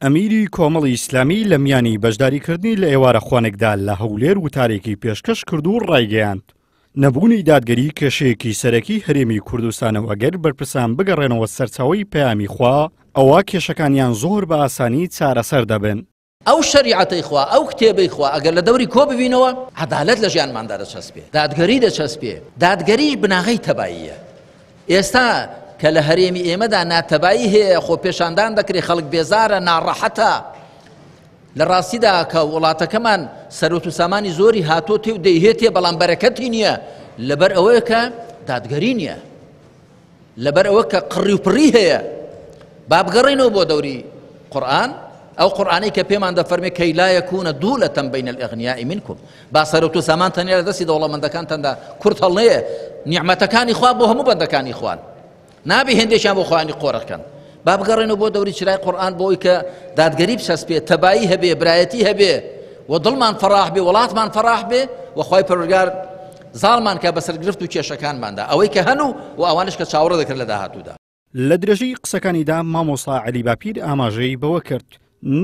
ئەمیری کۆمەڵی ئیسلامی لە میانی بەشداریکردنی لە ئێوارە خوانێکدا لە هەولێر وتارێکی پێشکەش کرد و ڕایگەیاند نەبوونی دادگەری کێشەیەکی سەرەکی هەرێمی کوردستانەوە ئەگەر بەرپرسان بگەڕێنەوە سەرچاوەی پەیامی خوا ئەوە کێشەکانیان زۆر بە ئاسانی چارەسەر دەبن. ئەو شەریعەتەی خوا ئەو کتێبەی خوا ئەگەر لە دەوری کۆ ببینەوە عەدالەت لە ژیانماندا دەچەسپێ، دادگەری دەچەسپێ، دادگەریش بناغەی تەباییە. ئێستا کە لە هەرێمی ئێمەدا ناتەبایی هەیە، خۆ پێشاندان دەکرێت، خەڵک بێزارە، ناڕەحەتە. لە ڕاستیدا کە وڵاتەکەمان سەرۆت و سامانی زۆری هاتۆتێ و دەیهێتێ، بەڵام بەرەکەتی نییە، لەبەر ئەوەیە کە دادگەری نییە، لەبەر ئەوە کە قڕی و پڕی هەیە. با بگەڕێنەوە بۆ دەوری قورئان، ئەو قورئانەی کە پێمان دەفەرمێ کەی لا یەکوونە دوولەتەن بەین الئەغنیاء منکم، با سەرۆت و سامان تەنیا لە دەستی دەوڵەمەندەکانتاندا کورت هەڵنەیە، نیعمەتەکانی خوا بۆ هەموو بەندەکانی خوان، نابێ هێندێکیان بۆ خۆیانی قۆڕەکەن. با بگەڕێنەوە بۆ دەوری چرای قورئان بۆی کە دادگەری بچەسپێ، تەبایی هەبێ، برایەتی هەبێ، و دڵمان فەراح بێ، وڵاتمان فەراح بێ، و خوای پەروەردگار زاڵمان کە بەسەر گرفت و کێشەکانماندا ئەوەی کە هەن و ئەوانش کە چاوەڕێ دەکرد لە داهاتوودا. لە درێژەی قسەکانیدا مامۆستا عەلی باپیر ئاماژەی بەوە کرد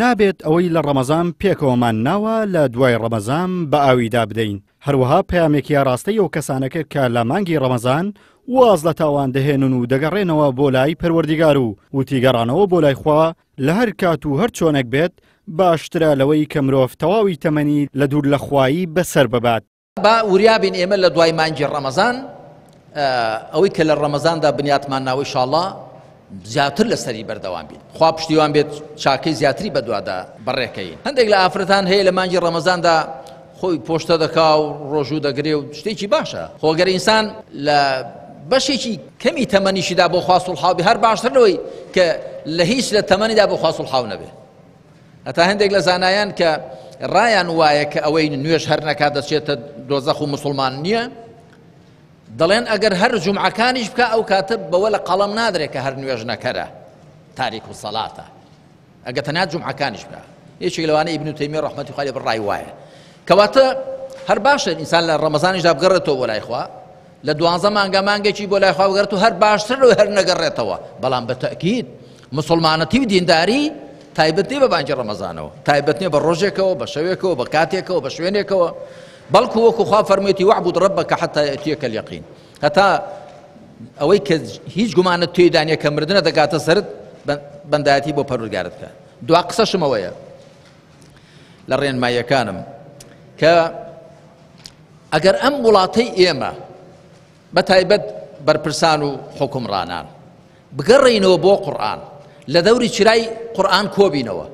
نابێت ئەوەی لە ڕەمەزان پێکەوەمان ناوە لە دوای ڕەمەزان بە ئاویدا بدەین. هەروەها پەیامێکی ڕاستەی ئەو کەسانەکە کە لە مانگی ڕەمەزان واز لە تاوان دەهێنن و دەگەڕێنەوە بۆ لای پەروەردیگار و وتیگەڕانەوە بۆ لای خوا لە هەر کات و هەر چۆنێک بێت باشترە لەوەی کە مرۆڤ تەواوی تەمەنی لە دوور لە خوایی بەسەر ببات. با وریابین ئێمە لە دوای مانگی ڕەمەزان ئەوەی کە لە ڕەمەزاندا بنیاتمان ناوە ئینشاءڵڵا زیاتر لەسەری بەردەوام بین، خوا پشتیوان بێت چاکەی زیاتری بەدوادا بەڕێکەین. هەندێک لە ئافرەتان هەیە لە مانگی ڕەمەزاندا خۆی پۆشتە دەکا و ڕۆژوو دەگرێ و شتێکی باشە، خۆگەر ئینسان لە بەشێکی کەمی تەمەنیشیدا بۆ خوا سوڵحاو بێ هەر باشتر لەوەی کە لە هیچ لە تەمەنیدا بۆ خوا سوڵحاو نەبێ. هەتا هەندێک لە زانایان کە ڕایان وایە کە ئەوەی نوێژ هەر نەکات دەچێتە دۆزەخ و مسڵمان نییە، دەڵێن ئەگەر هەر جومعەکانیش بکە ئەو کاتە بەوە لە قەڵەم نادرێت کە هەر نوێژ نەکەرە، تاریک و سەڵاتە، ئەگەر تەنیا جومعەکانیش بکە. یەکێک لەوانەی ئیبن تەیمیە ڕەحمەتی خوای لێ بڕای وایە کەواتە هەر باشە ئینسان لە ڕەمەزانیشدا بگەڕێتەوە بۆ لای خوا، لە 12 مانگە مانگێکی بۆ لای خوا بگەڕێت و هەر باشتر لەوەی هەر نەگەڕێتەوە. بەڵام بە تەئکید مسڵمانەتی و دینداری تایبەت نییە بە مانگی ڕەمەزانەوە، تایبەت نییە بە ڕۆژێکەوە، بە شەوێکەوە، بە کاتێکەوە، بە شوێنێکەوە، بەڵکو وەکو خوا فەرموویەتی وەعبود ڕەبەکە حەتا یەأتیەکە اليەقین، هەتا ئەوەی کە هیچ گومانت تێیدا نییە کە مردنە دەگاتە سەرت بەندایەتی بۆ پەروەردگارت بکە. دوا قسەشم ئەوەیە لە ڕێنماییەکانم کە ئەگەر ئەم وڵاتەی ئێمە بە تایبەت بەرپرسان و حکومڕانان بگەڕێینەوە بۆ قورئان، لە دەوری چرای قورئان کۆبینەوە.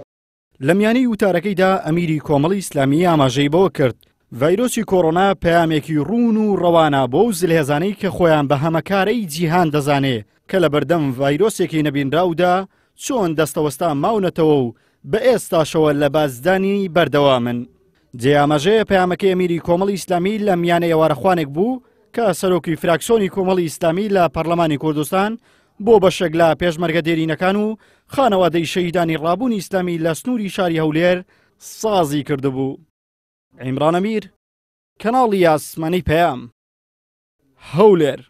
لە میانەی وتارەکەیدا ئەمیری کۆمەڵی ئیسلامی ئاماژەی بەوە کرد ڤایرۆسی کۆڕۆنا پەیامێکی ڕوون و ڕەوانە بۆ ئەو زلهێزانەی کە خۆیان بە هەمەکارەی جیهان دەزانێ کە لە بەردەم ڤایرۆسێکی نەبینراودا چۆن دەستەوەستا ماونەتەوە و بە ئێستاشەوە لە بازدانی بەردەوامن. جێئاماژەیە پەیامەکەی ئەمیری کۆمەڵی ئیسلامی لە میانەی ئێوارەخوانێک بوو کە سەرۆکی فراکسیۆنی کۆمەڵی ئیسلامی لە پەرلەمانی کوردستان بۆ بەشێک لە پێشمەرگە دێرینەکان و خانەوادەی شەهیدانی ڕابوونی ئیسلامی لە سنووری شاری هەولێر سازی کردبوو. عیمران ئەمیر، کەناڵی ئاسمانی پەیام، هەولێر.